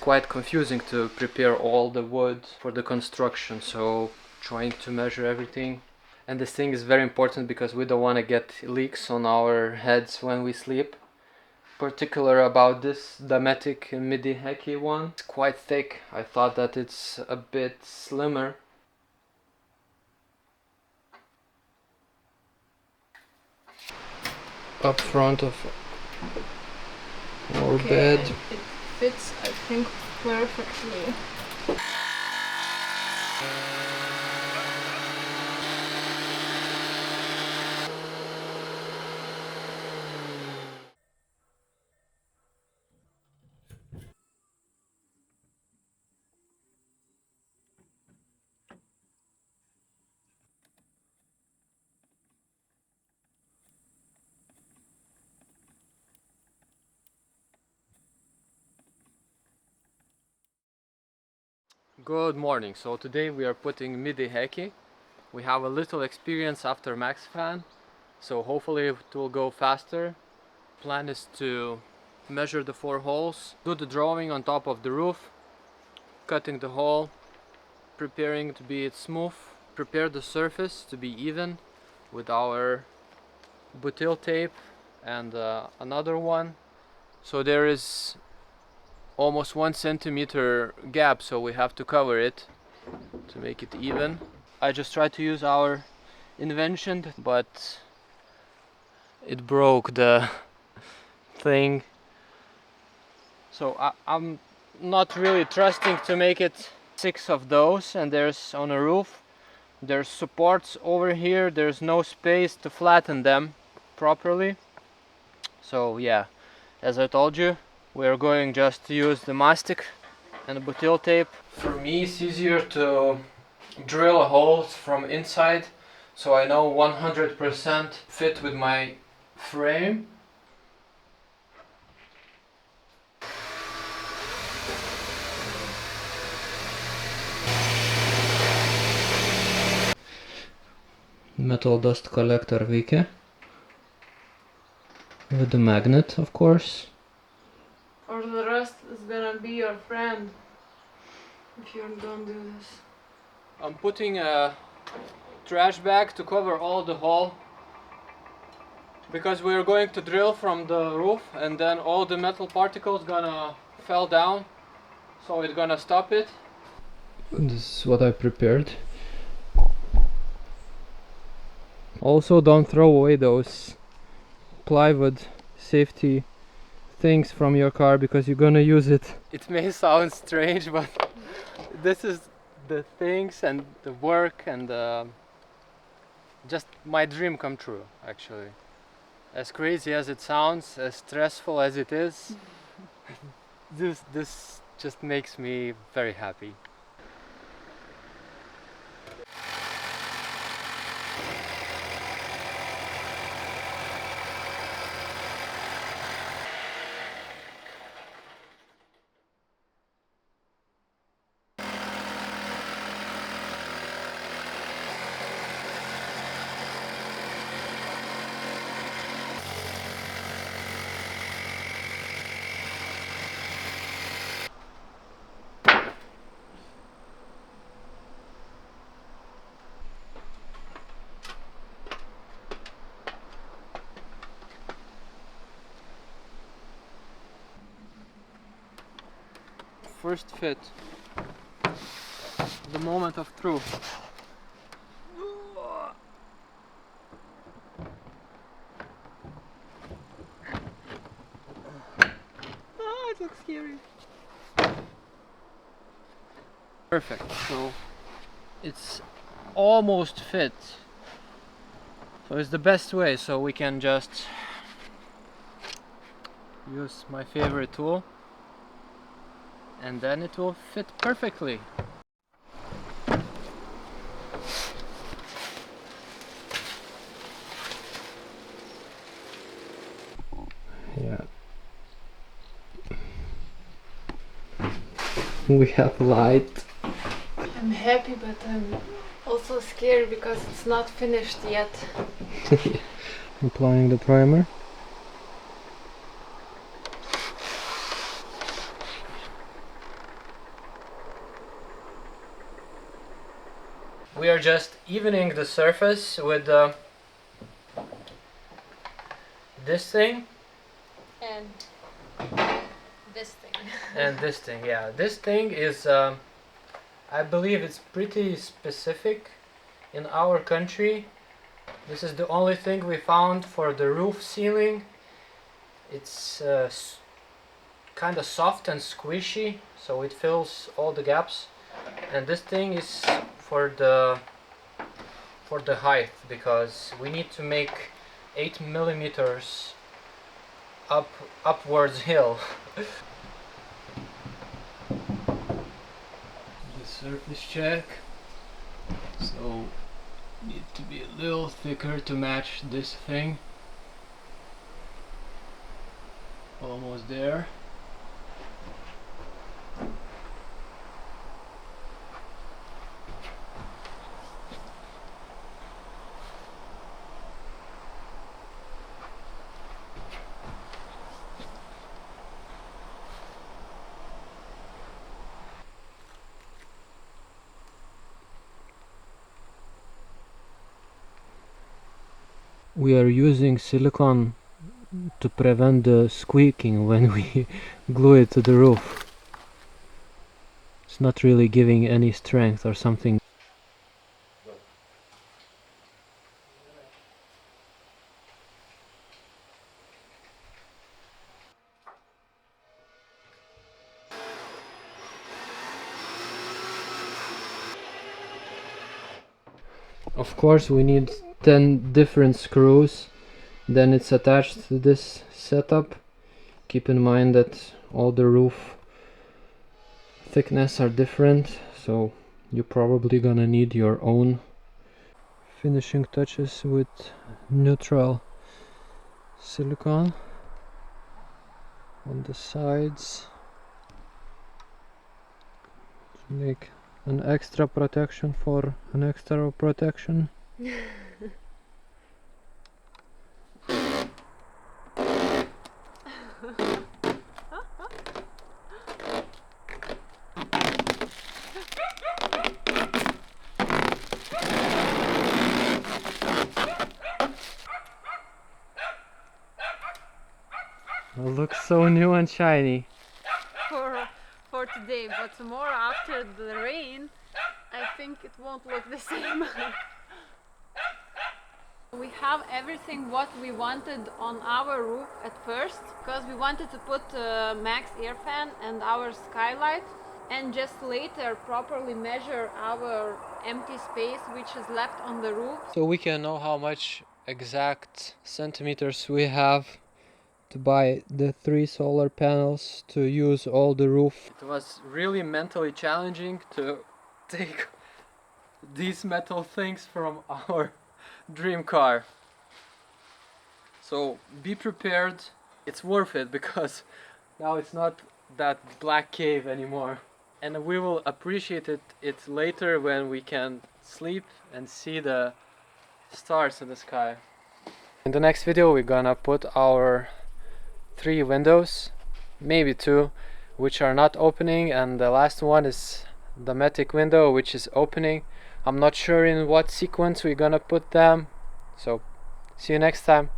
quite confusing to prepare all the wood for the construction, so trying to measure everything. And this thing is very important because we don't want to get leaks on our heads when we sleep. Particular about this Dometic midi heki one. It's quite thick. I thought that it's a bit slimmer. Up front of our bed. It fits, I think, perfectly. Good morning. So today we are putting midi heki. We have a little experience after max fan, so hopefully it will go faster. Plan is to measure the 4 holes, do the drawing on top of the roof, cutting the hole, preparing to be smooth, prepare the surface to be even with our butyl tape and another one. So there is almost 1 centimeter gap, so we have to cover it to make it even. I just tried to use our invention, but it broke the thing. So I'm not really trusting to make it 6 of those, and there's on a roof. There's supports over here, there's no space to flatten them properly. So yeah, as I told you, we're going just to use the mastic and the butyl tape. For me it's easier to drill holes from inside, so I know 100% fit with my frame. Metal dust collector veikia with the magnet, of course. Or the rest is gonna be your friend if you don't do this. I'm putting a trash bag to cover all the hole because we're going to drill from the roof, and then all the metal particles gonna fall down, so it's gonna stop it. This is what I prepared. Also, don't throw away those plywood safety things from your car because you're gonna use it. It may sound strange, but this is the things and the work and just my dream come true, actually. As crazy as it sounds, as stressful as it is, this just makes me very happy. First fit, the moment of truth. Oh, it looks scary. Perfect, so it's almost fit. So it's the best way, so we can just use my favorite tool and then it will fit perfectly. Yeah. We have light. I'm happy, but I'm also scared because it's not finished yet. Applying the primer. We are just evening the surface with this thing And this thing. and this thing. Yeah, this thing is I believe it's pretty specific in our country. This is the only thing we found for the roof sealing. It's kind of soft and squishy, so it fills all the gaps. And this thing is for the height, because we need to make 8 millimeters upwards hill. The surface check. So need to be a little thicker to match this thing. Almost there. We are using silicone to prevent the squeaking when we glue it to the roof. It's not really giving any strength or something. Of course we need 10 different screws, then it's attached to this setup. Keep in mind that all the roof thickness are different, so you're probably gonna need your own. Finishing touches with neutral silicone on the sides to make an extra protection for an extra protection. It looks so new and shiny. For today, but tomorrow after the rain, I think it won't look the same. We have everything what we wanted on our roof at first, because we wanted to put max air fan and our skylight, and just later properly measure our empty space which is left on the roof. So we can know how much exact centimeters we have to buy the 3 solar panels to use all the roof. It was really mentally challenging to take these metal things from our dream car. So be prepared, it's worth it, because now it's not that black cave anymore. And we will appreciate it later when we can sleep and see the stars in the sky. In the next video we're gonna put our 3 windows, maybe 2, which are not opening, and the last one is the Dometic window which is opening. I'm not sure in what sequence we're gonna put them, so see you next time.